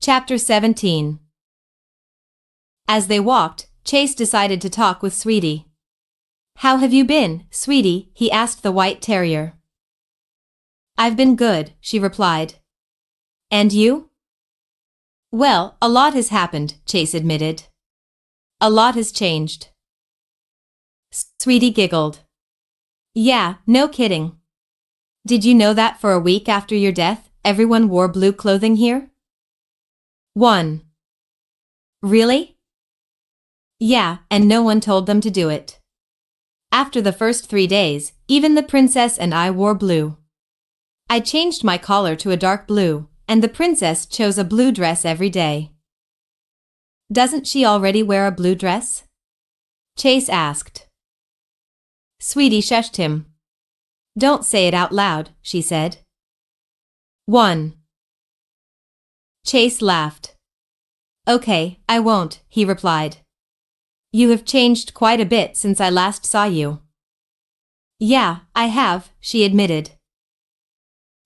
Chapter 17. As they walked, Chase decided to talk with Sweetie. "How have you been, Sweetie?" he asked the white terrier. "I've been good," she replied. "And you?" "Well, a lot has happened," Chase admitted. "A lot has changed." Sweetie giggled. "Yeah, no kidding. Did you know that for a week after your death, everyone wore blue clothing here?" 1. Really? Yeah, and no one told them to do it. After the first 3 days, even the princess and I wore blue. I changed my collar to a dark blue, and the princess chose a blue dress every day. "Doesn't she already wear a blue dress?" Chase asked. Sweetie shushed him. "Don't say it out loud," she said. 1. Chase laughed. "Okay, I won't," he replied. "You have changed quite a bit since I last saw you." "Yeah, I have," she admitted.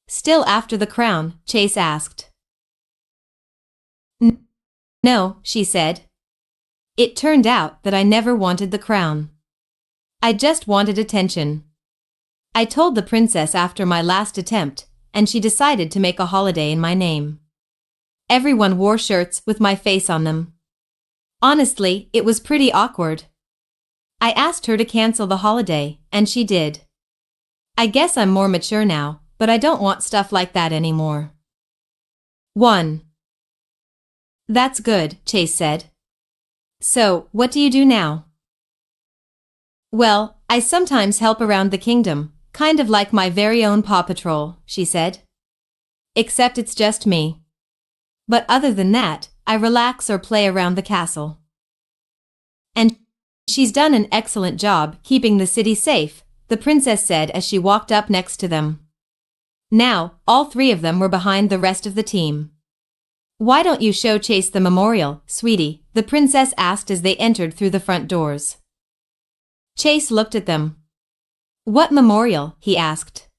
"Still after the crown?" Chase asked. No," she said. "It turned out that I never wanted the crown. I just wanted attention. I told the princess after my last attempt, and she decided to make a holiday in my name. Everyone wore shirts with my face on them. Honestly, it was pretty awkward. I asked her to cancel the holiday, and she did. I guess I'm more mature now, but I don't want stuff like that anymore." 1. That's good, Chase said. "So, what do you do now?" "Well, I sometimes help around the kingdom, kind of like my very own Paw Patrol," she said. "Except it's just me. But other than that, I relax or play around the castle." "And she's done an excellent job keeping the city safe," the princess said as she walked up next to them. Now, all 3 of them were behind the rest of the team. "Why don't you show Chase the memorial, Sweetie?" the princess asked as they entered through the front doors. Chase looked at them. "What memorial?" he asked.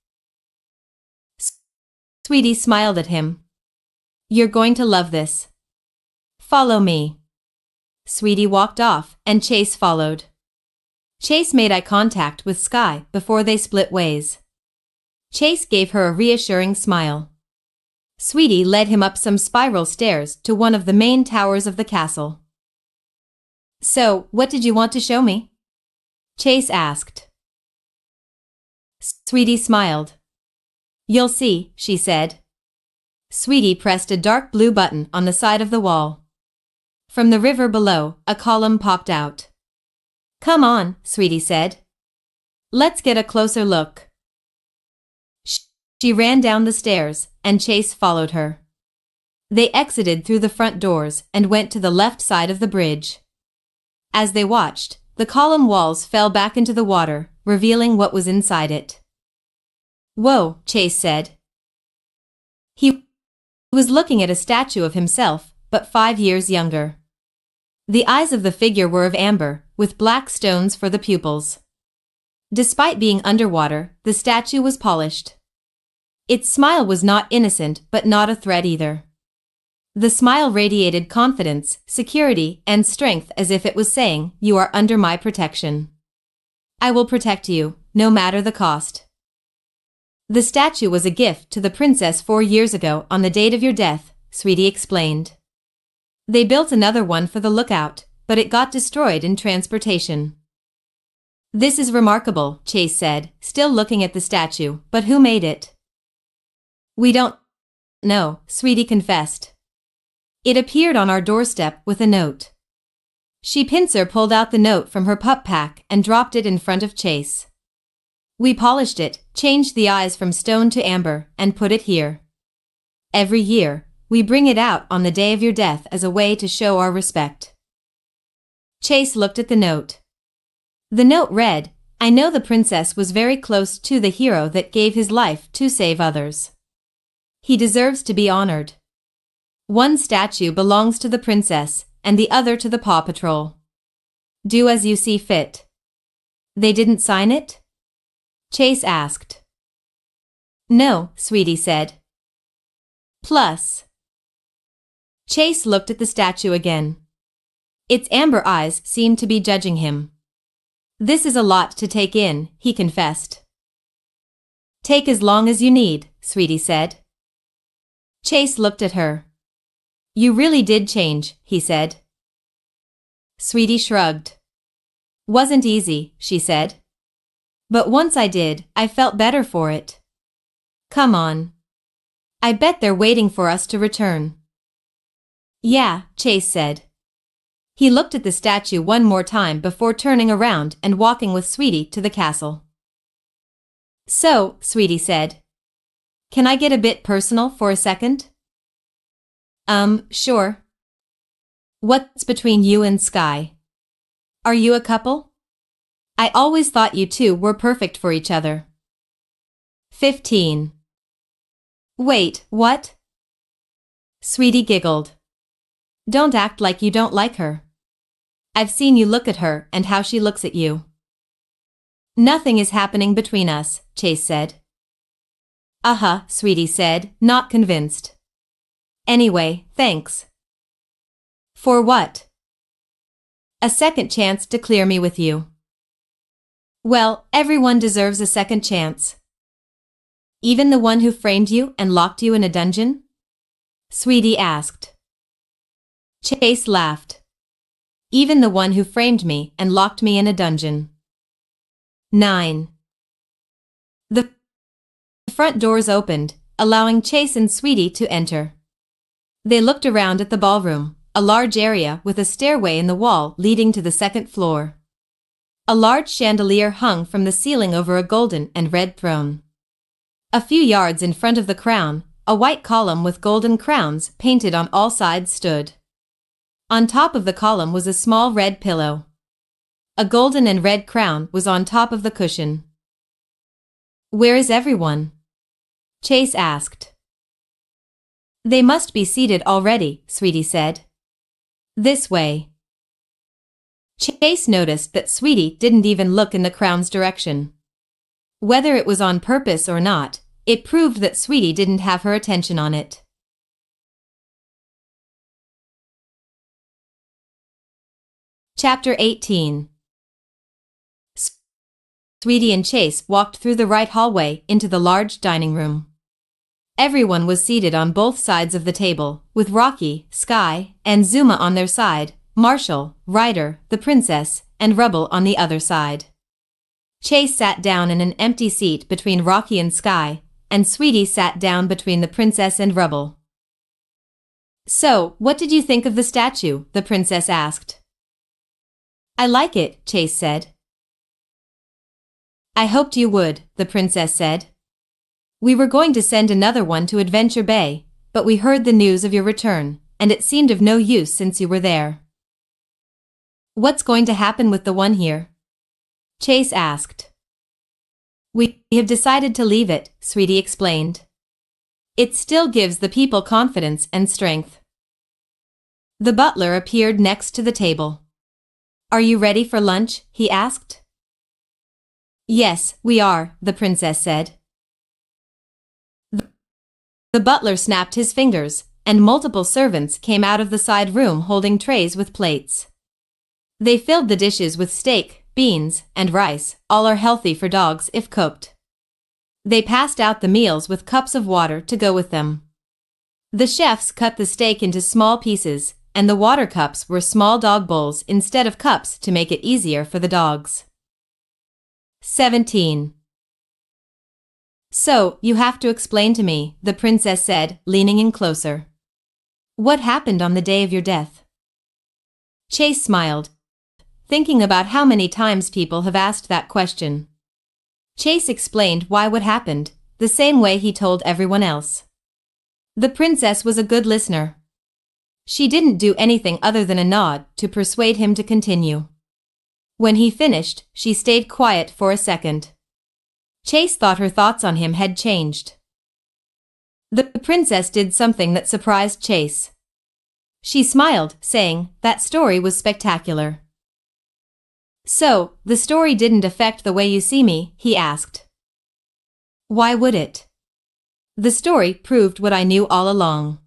Sweetie smiled at him. "You're going to love this. Follow me." Sweetie walked off, and Chase followed. Chase made eye contact with Sky before they split ways. Chase gave her a reassuring smile. Sweetie led him up some spiral stairs to one of the main towers of the castle. "So, what did you want to show me?" Chase asked. Sweetie smiled. "You'll see," she said. Sweetie pressed a dark blue button on the side of the wall. From the river below, a column popped out. "Come on," Sweetie said. "Let's get a closer look." She ran down the stairs, and Chase followed her. They exited through the front doors and went to the left side of the bridge. As they watched, the column walls fell back into the water, revealing what was inside it. "Whoa," Chase said. He was looking at a statue of himself, but 5 years younger. The eyes of the figure were of amber, with black stones for the pupils. Despite being underwater, the statue was polished. Its smile was not innocent but not a threat either. The smile radiated confidence, security, and strength as if it was saying, "You are under my protection. I will protect you, no matter the cost." "The statue was a gift to the princess 4 years ago on the date of your death," Sweetie explained. "They built another one for the lookout, but it got destroyed in transportation." "This is remarkable," Chase said, still looking at the statue, "but who made it?" "We don't know," Sweetie confessed. "It appeared on our doorstep with a note." She pincer pulled out the note from her pup pack and dropped it in front of Chase. "We polished it, changed the eyes from stone to amber, and put it here. Every year, we bring it out on the day of your death as a way to show our respect." Chase looked at the note. The note read, "I know the princess was very close to the hero that gave his life to save others. He deserves to be honored. One statue belongs to the princess, and the other to the Paw Patrol. Do as you see fit." "They didn't sign it?" Chase asked. "No," Sweetie said. "Plus, Chase looked at the statue again. Its amber eyes seemed to be judging him. This is a lot to take in, he confessed. Take as long as you need, Sweetie said. Chase looked at her. You really did change, he said. Sweetie shrugged. Wasn't easy, she said. But once I did, I felt better for it. Come on. I bet they're waiting for us to return. Yeah, Chase said. He looked at the statue one more time before turning around and walking with Sweetie to the castle. So, Sweetie said. Can I get a bit personal for a second? Sure. What's between you and Sky? Are you a couple? I always thought you two were perfect for each other. 15. Wait, what? Sweetie giggled. Don't act like you don't like her. I've seen you look at her and how she looks at you. Nothing is happening between us, Chase said. Sweetie said, not convinced. Anyway, thanks. For what? A second chance to clear me with you. Well, everyone deserves a second chance. Even the one who framed you and locked you in a dungeon? Sweetie asked. Chase laughed. Even the one who framed me and locked me in a dungeon. 9. The front doors opened, allowing Chase and Sweetie to enter. They looked around at the ballroom, a large area with a stairway in the wall leading to the second floor. A large chandelier hung from the ceiling over a golden and red throne. A few yards in front of the crown, a white column with golden crowns painted on all sides stood. On top of the column was a small red pillow. A golden and red crown was on top of the cushion. Where is everyone? Chase asked. They must be seated already, Sweetie said. This way. Chase noticed that Sweetie didn't even look in the crown's direction. Whether it was on purpose or not, it proved that Sweetie didn't have her attention on it. Chapter 18. Sweetie and Chase walked through the right hallway into the large dining room. Everyone was seated on both sides of the table, with Rocky, Sky, and Zuma on their side, Marshall, Ryder, the princess, and Rubble on the other side. Chase sat down in an empty seat between Rocky and Sky, and Sweetie sat down between the princess and Rubble. So, what did you think of the statue? The princess asked. I like it, Chase said. I hoped you would, the princess said. We were going to send another one to Adventure Bay, but we heard the news of your return, and it seemed of no use since you were there. What's going to happen with the one here? Chase asked. We have decided to leave it, Sweetie explained. It still gives the people confidence and strength. The butler appeared next to the table. Are you ready for lunch? He asked. Yes, we are, the princess said. The butler snapped his fingers, and multiple servants came out of the side room holding trays with plates. They filled the dishes with steak, beans, and rice. All are healthy for dogs if cooked. They passed out the meals with cups of water to go with them. The chefs cut the steak into small pieces, and the water cups were small dog bowls instead of cups to make it easier for the dogs. 17. So, you have to explain to me, the princess said, leaning in closer. What happened on the day of your death? Chase smiled, thinking about how many times people have asked that question. Chase explained what happened, the same way he told everyone else. The princess was a good listener. She didn't do anything other than a nod to persuade him to continue. When he finished, she stayed quiet for a second. Chase thought her thoughts on him had changed. The princess did something that surprised Chase. She smiled, saying, that story was spectacular. So, the story didn't affect the way you see me? He asked. Why would it? The story proved what I knew all along.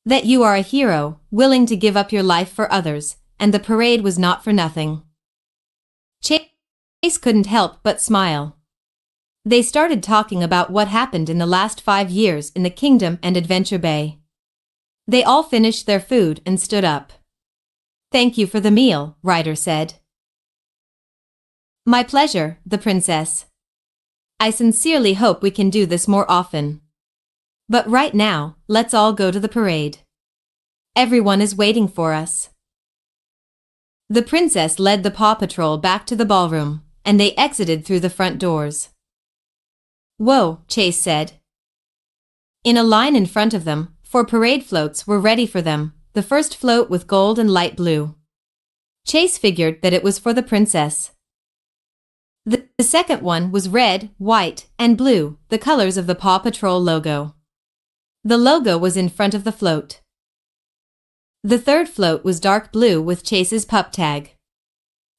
That you are a hero, willing to give up your life for others, and the parade was not for nothing. Chase couldn't help but smile. They started talking about what happened in the last 5 years in the Kingdom and Adventure Bay. They all finished their food and stood up. "Thank you for the meal," Ryder said. "My pleasure, the princess. I sincerely hope we can do this more often. But right now, let's all go to the parade. Everyone is waiting for us." The princess led the Paw Patrol back to the ballroom, and they exited through the front doors. "Whoa," Chase said. In a line in front of them, 4 parade floats were ready for them, the first float with gold and light blue. Chase figured that it was for the princess. The second one was red, white, and blue, the colors of the Paw Patrol logo. The logo was in front of the float. The third float was dark blue with Chase's pup tag.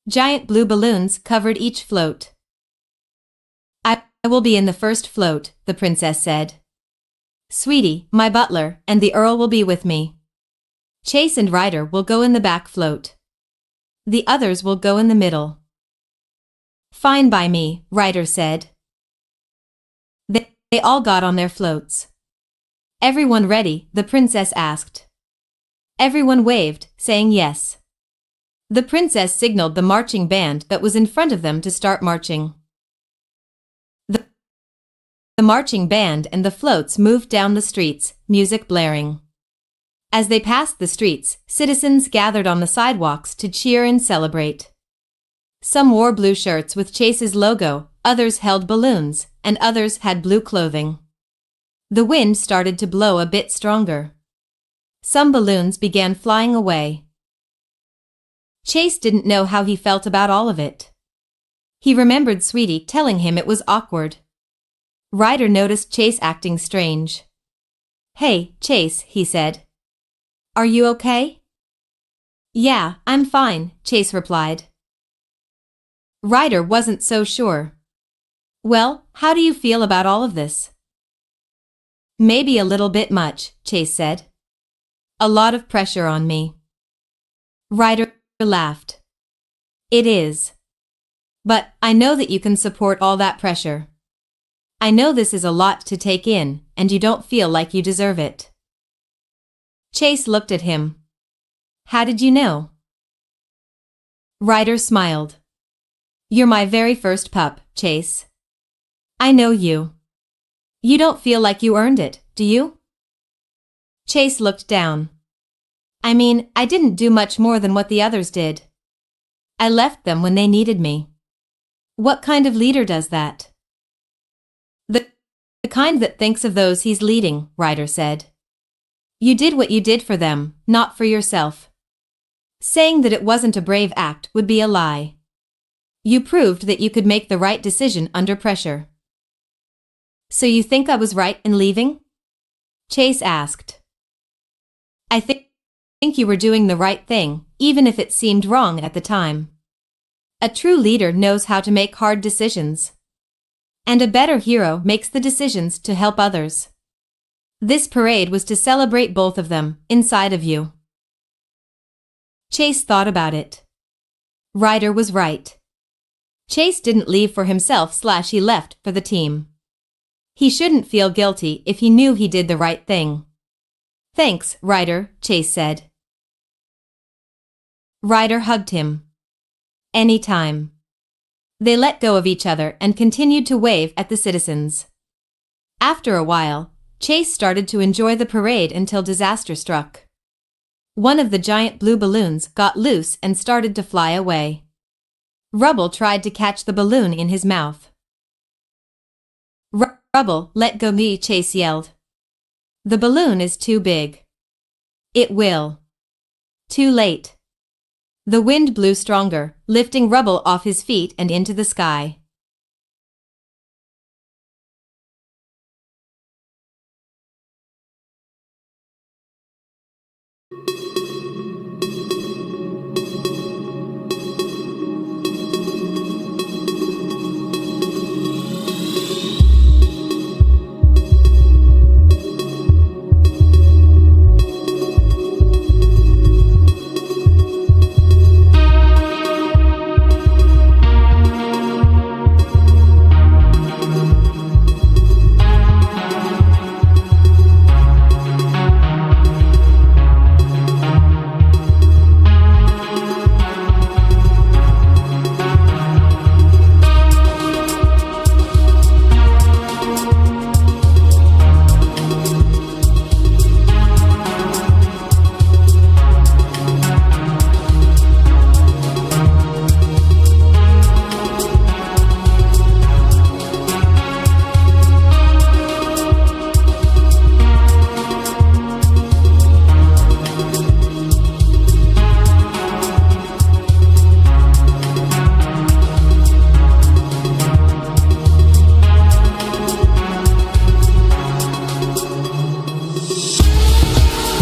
Giant blue balloons covered each float. "I will be in the first float," the princess said. "Sweetie, my butler, and the Earl will be with me. Chase and Ryder will go in the back float. The others will go in the middle." "Fine by me," Ryder said. They all got on their floats. "Everyone ready?" the princess asked. Everyone waved, saying yes. The princess signaled the marching band that was in front of them to start marching. The marching band and the floats moved down the streets, music blaring. As they passed the streets, citizens gathered on the sidewalks to cheer and celebrate. Some wore blue shirts with Chase's logo, others held balloons, and others had blue clothing. The wind started to blow a bit stronger. Some balloons began flying away. Chase didn't know how he felt about all of it. He remembered Sweetie telling him it was awkward. Ryder noticed Chase acting strange. "Hey, Chase," he said. "Are you okay?" "Yeah, I'm fine," Chase replied. Ryder wasn't so sure. "Well, how do you feel about all of this?" "Maybe a little bit much," Chase said. "A lot of pressure on me." Ryder laughed. "It is. But I know that you can support all that pressure. I know this is a lot to take in, and you don't feel like you deserve it." Chase looked at him. "How did you know?" Ryder smiled. "You're my very first pup, Chase. I know you. You don't feel like you earned it, do you?" Chase looked down. "I mean, I didn't do much more than what the others did. I left them when they needed me. What kind of leader does that?" The kind that thinks of those he's leading," Ryder said. "You did what you did for them, not for yourself. Saying that it wasn't a brave act would be a lie. You proved that you could make the right decision under pressure." "So you think I was right in leaving?" Chase asked. "I think you were doing the right thing, even if it seemed wrong at the time. A true leader knows how to make hard decisions. And a better hero makes the decisions to help others. This parade was to celebrate both of them, inside of you." Chase thought about it. Ryder was right. Chase didn't leave for himself/he left for the team. He shouldn't feel guilty if he knew he did the right thing. "Thanks, Ryder," Chase said. Ryder hugged him. "Anytime." They let go of each other and continued to wave at the citizens. After a while, Chase started to enjoy the parade until disaster struck. One of the giant blue balloons got loose and started to fly away. Rubble tried to catch the balloon in his mouth. "Rubble, let go me," Chase yelled. "The balloon is too big." "It will." Too late. The wind blew stronger, lifting Rubble off his feet and into the sky.